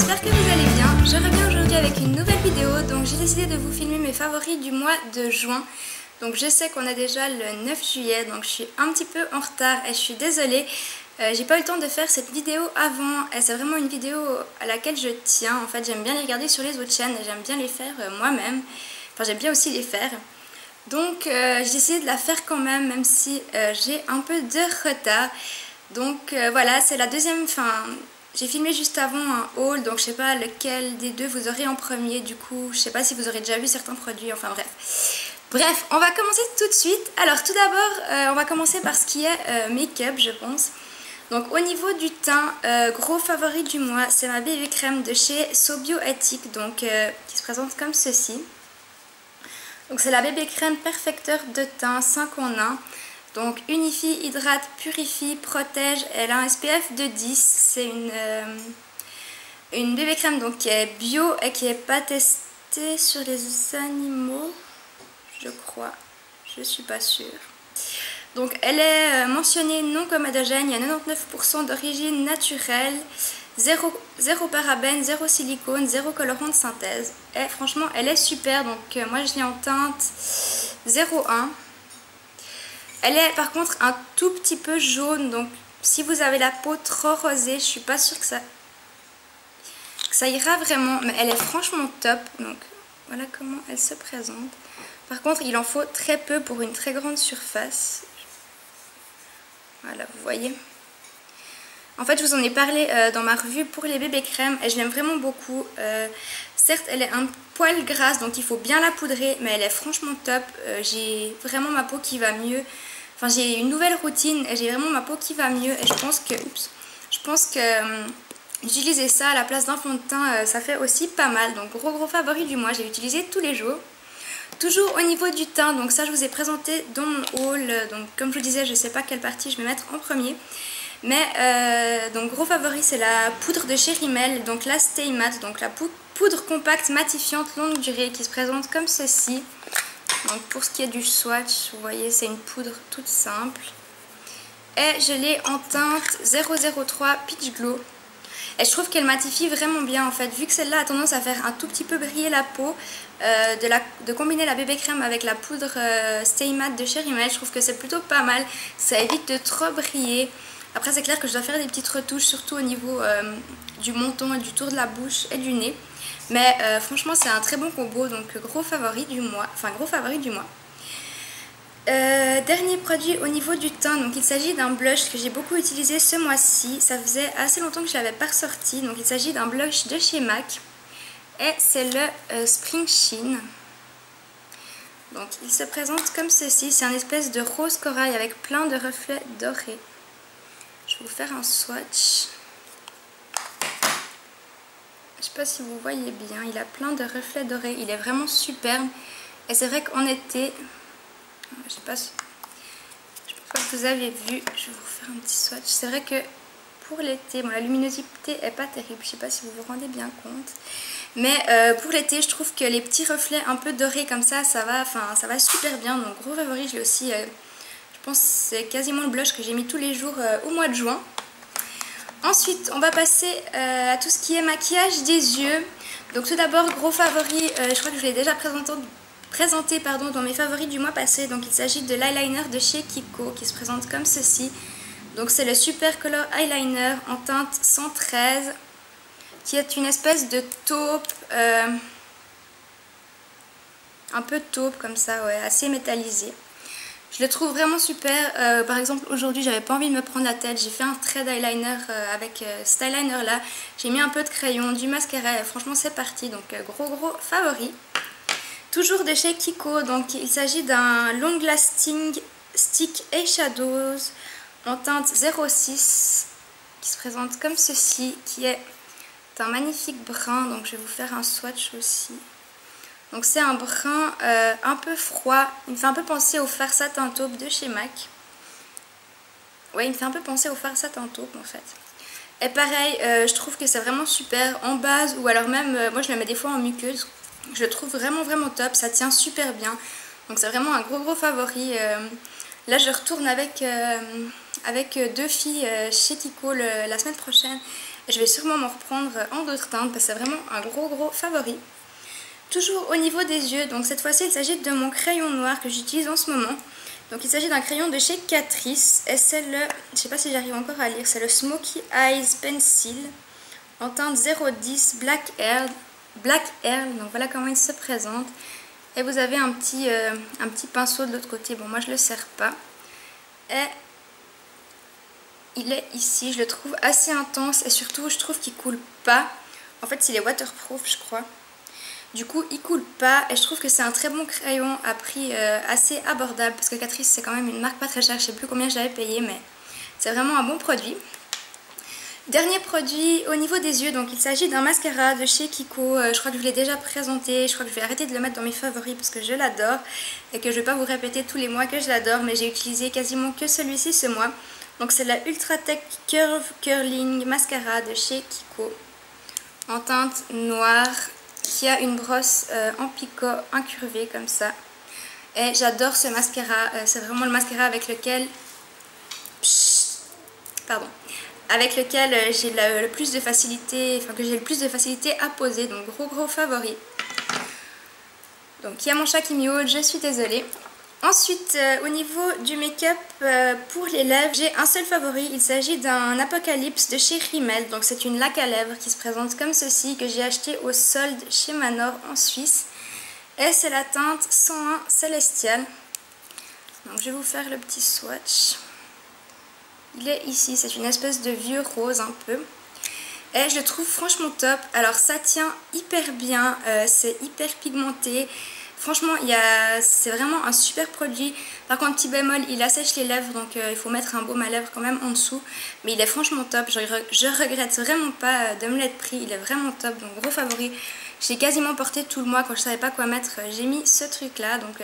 j'espère que vous allez bien. Je reviens aujourd'hui avec une nouvelle vidéo. Donc j'ai décidé de vous filmer mes favoris du mois de juin. Donc je sais qu'on a déjà le 9 juillet, donc je suis un petit peu en retard et je suis désolée. J'ai pas eu le temps de faire cette vidéo avant et c'est vraiment une vidéo à laquelle je tiens. En fait, j'aime bien les regarder sur les autres chaînes et j'aime bien les faire moi-même. Enfin, j'aime bien aussi les faire. Donc j'ai essayé de la faire quand même, même si j'ai un peu de retard. Donc voilà, c'est la deuxième, j'ai filmé juste avant un haul, donc je sais pas lequel des deux vous aurez en premier, du coup je sais pas si vous aurez déjà vu certains produits, enfin bref. Bref, on va commencer tout de suite. Alors tout d'abord, on va commencer par ce qui est make-up, je pense. Donc au niveau du teint, gros favori du mois, c'est ma BB crème de chez Sobioéthique, donc qui se présente comme ceci. Donc c'est la BB crème perfecteur de teint 5 en 1. Donc unifie, hydrate, purifie, protège. Elle a un SPF de 10. C'est une BB crème donc qui est bio et qui n'est pas testée sur les animaux, je crois. Je suis pas sûre. Donc elle est mentionnée non comédogène. Il y a 99% d'origine naturelle. Zéro parabène, zéro silicone, zéro colorant de synthèse. Et franchement, elle est super. Donc moi je l'ai en teinte 01. Elle est par contre un tout petit peu jaune. Donc si vous avez la peau trop rosée, je suis pas sûre que ça ira vraiment. Mais elle est franchement top. Donc voilà comment elle se présente. Par contre, il en faut très peu pour une très grande surface. Voilà, vous voyez. En fait, je vous en ai parlé dans ma revue pour les bébés crèmes et je l'aime vraiment beaucoup. Certes, elle est un poil grasse, donc il faut bien la poudrer, mais elle est franchement top. J'ai vraiment ma peau qui va mieux. Enfin, j'ai une nouvelle routine et j'ai vraiment ma peau qui va mieux. Et je pense que utiliser ça à la place d'un fond de teint, ça fait aussi pas mal. Donc gros favori du mois, j'ai utilisé tous les jours. Toujours au niveau du teint, donc ça je vous ai présenté dans mon haul. Donc comme je vous disais, je ne sais pas quelle partie je vais mettre en premier. Mais donc gros favori, c'est la poudre de chez Rimmel, donc la Stay Matte, donc la poudre compacte matifiante longue durée qui se présente comme ceci. Donc pour ce qui est du swatch, vous voyez, c'est une poudre toute simple. Et je l'ai en teinte 003 Peach Glow. Et je trouve qu'elle matifie vraiment bien en fait, vu que celle-là a tendance à faire un tout petit peu briller la peau, de combiner la bébé crème avec la poudre Stay Matte de chez Rimmel, je trouve que c'est plutôt pas mal, ça évite de trop briller. Après c'est clair que je dois faire des petites retouches, surtout au niveau du menton et du tour de la bouche et du nez. Mais franchement c'est un très bon combo, donc gros favori du mois. Dernier produit au niveau du teint, donc il s'agit d'un blush que j'ai beaucoup utilisé ce mois-ci. Ça faisait assez longtemps que je ne l'avais pas ressorti, donc il s'agit d'un blush de chez MAC. Et c'est le Spring Sheen. Donc il se présente comme ceci, c'est un espèce de rose corail avec plein de reflets dorés. Je vais vous faire un swatch. Je sais pas si vous voyez bien, il a plein de reflets dorés, il est vraiment superbe. Et c'est vrai qu'en été, je pense pas que vous avez vu, je vais vous faire un petit swatch. C'est vrai que pour l'été, bon, la luminosité est pas terrible, je sais pas si vous vous rendez bien compte. Mais pour l'été, je trouve que les petits reflets un peu dorés comme ça, ça va super bien. Donc gros favori, je l'ai aussi, je pense que c'est quasiment le blush que j'ai mis tous les jours au mois de juin. Ensuite, on va passer à tout ce qui est maquillage des yeux. Donc tout d'abord, gros favori, je crois que je l'ai déjà présenté dans mes favoris du mois passé. Donc il s'agit de l'eyeliner de chez Kiko qui se présente comme ceci. Donc c'est le Super Color Eyeliner en teinte 113 qui est une espèce de taupe, un peu taupe comme ça, ouais, assez métallisé. Je le trouve vraiment super. Par exemple aujourd'hui j'avais pas envie de me prendre la tête, j'ai fait un trait d'eyeliner avec cet eyeliner là. J'ai mis un peu de crayon, du mascara et franchement c'est parti. Donc gros favori. Toujours de chez Kiko, donc il s'agit d'un Long Lasting Stick Eyeshadows en teinte 06 qui se présente comme ceci, qui est un magnifique brun. Donc je vais vous faire un swatch aussi. Donc c'est un brun un peu froid, il me fait un peu penser au fard satin taupe de chez MAC. Ouais, il me fait un peu penser au fard satin taupe en fait. Et pareil, je trouve que c'est vraiment super en base ou alors même, moi je le mets des fois en muqueuse. Je le trouve vraiment top, ça tient super bien. Donc c'est vraiment un gros favori. Là je retourne avec deux filles chez Kiko la semaine prochaine. Je vais sûrement m'en reprendre en d'autres teintes parce que c'est vraiment un gros favori. Toujours au niveau des yeux, donc cette fois-ci il s'agit de mon crayon noir que j'utilise en ce moment. Donc il s'agit d'un crayon de chez Catrice et c'est le, je sais pas si j'arrive encore à lire, c'est le Smoky Eyes Pencil en teinte 010 Black Air, donc voilà comment il se présente. Et vous avez un petit pinceau de l'autre côté, bon moi je le serre pas. Et il est ici, je le trouve assez intense et surtout je trouve qu'il coule pas. En fait il est waterproof je crois. Du coup il coule pas et je trouve que c'est un très bon crayon à prix assez abordable. Parce que Catrice c'est quand même une marque pas très chère, je sais plus combien je l'avais payé mais c'est vraiment un bon produit. Dernier produit au niveau des yeux, donc il s'agit d'un mascara de chez Kiko, je crois que je vous l'ai déjà présenté, je crois que je vais arrêter de le mettre dans mes favoris parce que je l'adore et que je vais pas vous répéter tous les mois que je l'adore, mais j'ai utilisé quasiment que celui-ci ce mois. Donc c'est la Ultra Tech Curve Curling Mascara de chez Kiko en teinte noire qui a une brosse en picot incurvée comme ça. Et j'adore ce mascara, c'est vraiment le mascara avec lequel... Pardon. Avec lequel j'ai le plus de facilité, enfin que j'ai le plus de facilité à poser, donc gros favori. Donc il y a mon chat qui miaule, je suis désolée. Ensuite au niveau du make-up pour les lèvres, j'ai un seul favori, il s'agit d'un Apocalypse de chez Rimmel. Donc c'est une laque à lèvres qui se présente comme ceci, que j'ai acheté au solde chez Manor en Suisse. Et c'est la teinte 101 Célestial. Donc je vais vous faire le petit swatch. Il est ici, c'est une espèce de vieux rose un peu. Et je le trouve franchement top. Alors ça tient hyper bien, c'est hyper pigmenté. Franchement, c'est vraiment un super produit. Par contre, petit bémol, il assèche les lèvres, donc il faut mettre un baume à lèvres quand même en dessous. Mais il est franchement top, je regrette vraiment pas de me l'être pris, il est vraiment top, donc gros favori. J'ai quasiment porté tout le mois quand je savais pas quoi mettre, j'ai mis ce truc là, donc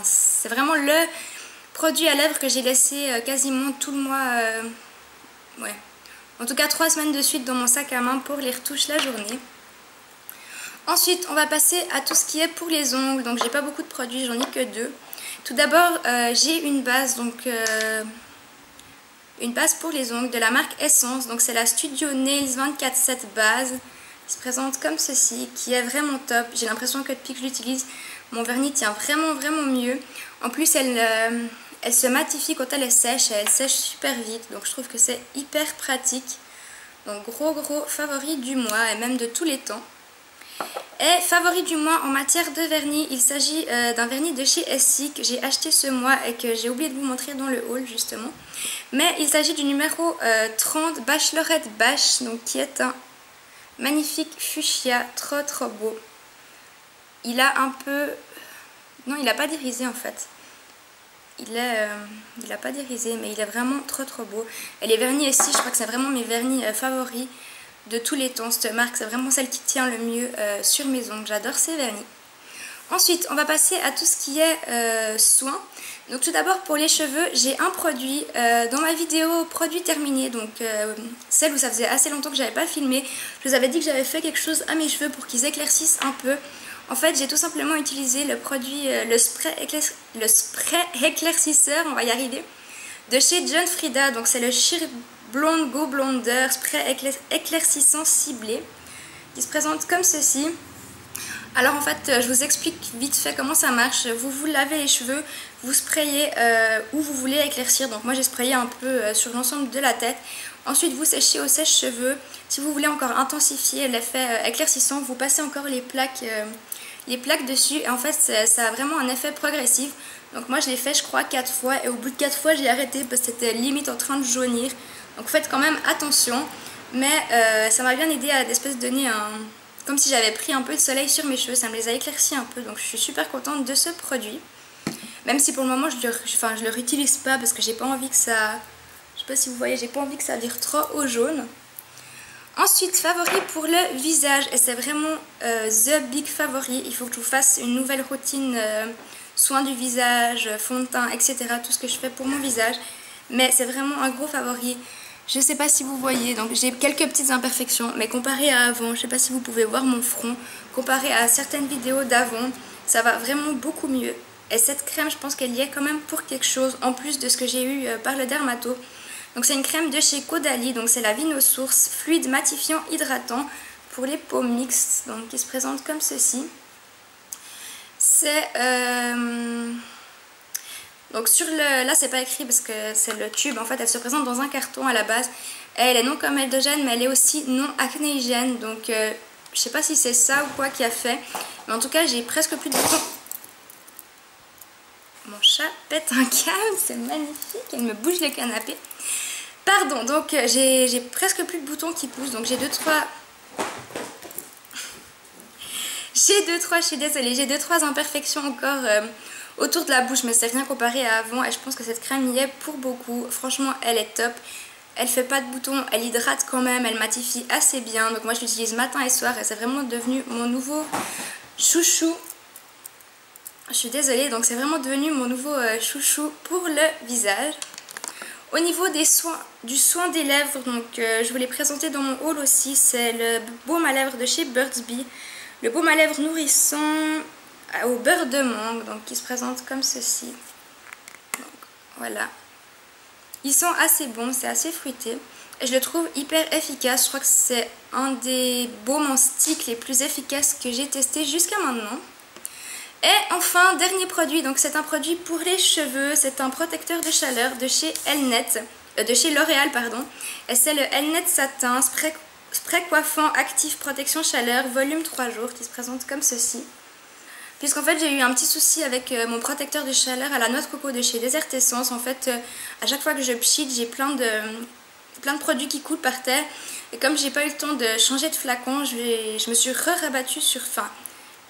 c'est vraiment le produit à lèvres que j'ai laissé quasiment tout le mois, ouais. En tout cas 3 semaines de suite dans mon sac à main pour les retouches la journée. Ensuite on va passer à tout ce qui est pour les ongles, donc j'ai pas beaucoup de produits, j'en ai que 2. Tout d'abord j'ai une base, donc une base pour les ongles de la marque Essence, donc c'est la Studio Nails 24/7 base, qui se présente comme ceci, qui est vraiment top. J'ai l'impression que depuis que je l'utilise, mon vernis tient vraiment mieux. En plus elle se matifie quand elle est sèche et elle sèche super vite, donc je trouve que c'est hyper pratique. Donc gros favori du mois et même de tous les temps. Et favori du mois en matière de vernis, il s'agit d'un vernis de chez Essie que j'ai acheté ce mois et que j'ai oublié de vous montrer dans le haul justement. Mais il s'agit du numéro 30 Bachelorette Bash, donc qui est un magnifique fuchsia, trop beau. Il a un peu... Non, il n'a pas d'irisé en fait. Il n'a pas d'irisé, mais il est vraiment trop beau. Et les vernis Essie, je crois que c'est vraiment mes vernis favoris de tous les temps. Cette marque, c'est vraiment celle qui tient le mieux sur mes ongles. J'adore ces vernis. Ensuite, on va passer à tout ce qui est soins. Donc tout d'abord pour les cheveux, j'ai un produit dans ma vidéo produit terminé, donc celle où ça faisait assez longtemps que j'avais pas filmé. Je vous avais dit que j'avais fait quelque chose à mes cheveux pour qu'ils éclaircissent un peu. En fait, j'ai tout simplement utilisé le produit, le spray éclaircisseur, on va y arriver, de chez John Frieda. Donc c'est le Sheer Blonde Go Blonder spray éclaircissant ciblé, qui se présente comme ceci. Alors en fait, je vous explique vite fait comment ça marche. Vous lavez les cheveux, vous sprayez où vous voulez éclaircir. Donc moi j'ai sprayé un peu sur l'ensemble de la tête. Ensuite vous séchez au sèche-cheveux. Si vous voulez encore intensifier l'effet éclaircissant, vous passez encore les plaques dessus. Et en fait ça a vraiment un effet progressif. Donc moi je l'ai fait je crois 4 fois et au bout de 4 fois j'ai arrêté parce que c'était limite en train de jaunir. Donc faites quand même attention. Mais ça m'a bien aidé à l'espèce de donner un... Comme si j'avais pris un peu de soleil sur mes cheveux, ça me les a éclaircis un peu, donc je suis super contente de ce produit. Même si pour le moment je le réutilise pas parce que j'ai pas envie que ça... Je sais pas si vous voyez, j'ai pas envie que ça vire trop au jaune. Ensuite, favori pour le visage, et c'est vraiment the big favori. Il faut que je vous fasse une nouvelle routine soin du visage, fond de teint, etc. Tout ce que je fais pour mon visage. Mais c'est vraiment un gros favori. Je ne sais pas si vous voyez, donc j'ai quelques petites imperfections, mais comparé à avant, je ne sais pas si vous pouvez voir mon front, comparé à certaines vidéos d'avant, ça va vraiment beaucoup mieux. Et cette crème, je pense qu'elle y est quand même pour quelque chose, en plus de ce que j'ai eu par le dermato. Donc c'est une crème de chez Caudalie, donc c'est la Vinosource fluide matifiant hydratant pour les peaux mixtes, donc qui se présente comme ceci. C'est donc sur le, là c'est pas écrit parce que c'est le tube, en fait elle se présente dans un carton à la base. Elle est non comedogène mais elle est aussi non acnéigène, donc je sais pas si c'est ça ou quoi qui a fait, mais en tout cas j'ai presque plus de boutons. Mon chat pète un câble, c'est magnifique, elle me bouge le canapé. Pardon, donc j'ai presque plus de boutons qui poussent, donc j'ai 2-3... je suis désolée, j'ai 2-3 imperfections encore autour de la bouche, mais c'est rien comparé à avant et je pense que cette crème y est pour beaucoup. Franchement, elle est top. Elle fait pas de boutons, elle hydrate quand même, elle matifie assez bien. Donc moi je l'utilise matin et soir et c'est vraiment devenu mon nouveau chouchou. Je suis désolée, donc c'est vraiment devenu mon nouveau chouchou pour le visage. Au niveau des soins, du soin des lèvres, donc je vous l'ai présenté dans mon haul aussi, c'est le baume à lèvres de chez Burt's Bees. Le baume à lèvres nourrissant au beurre de mangue, donc qui se présente comme ceci. Donc, voilà. Ils sont assez bons, c'est assez fruité. Et je le trouve hyper efficace. Je crois que c'est un des baumes en stick les plus efficaces que j'ai testé jusqu'à maintenant. Et enfin, dernier produit, donc c'est un produit pour les cheveux. C'est un protecteur de chaleur de chez de chez L'Oréal, pardon. Et c'est le Elnet Satin Spray coiffant actif protection chaleur volume 3 jours qui se présente comme ceci. Puisqu'en fait j'ai eu un petit souci avec mon protecteur de chaleur à la noix de coco de chez Desert Essence. En fait à chaque fois que je pchit j'ai plein de produits qui coulent par terre. Et comme j'ai pas eu le temps de changer de flacon, je me suis rabattue sur... Enfin,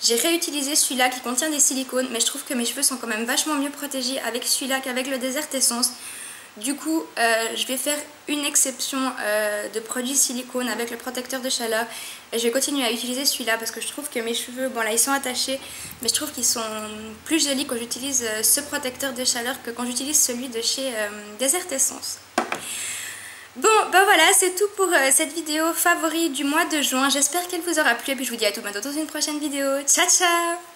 j'ai réutilisé celui-là qui contient des silicones. Mais je trouve que mes cheveux sont quand même vachement mieux protégés avec celui-là qu'avec le Desert Essence. Du coup, je vais faire une exception de produits silicone avec le protecteur de chaleur. Et je vais continuer à utiliser celui-là parce que je trouve que mes cheveux, bon là ils sont attachés, mais je trouve qu'ils sont plus jolis quand j'utilise ce protecteur de chaleur que quand j'utilise celui de chez Desert Essence. Bon, bah voilà, c'est tout pour cette vidéo favori du mois de juin. J'espère qu'elle vous aura plu et puis je vous dis à tout bientôt dans une prochaine vidéo. Ciao, ciao!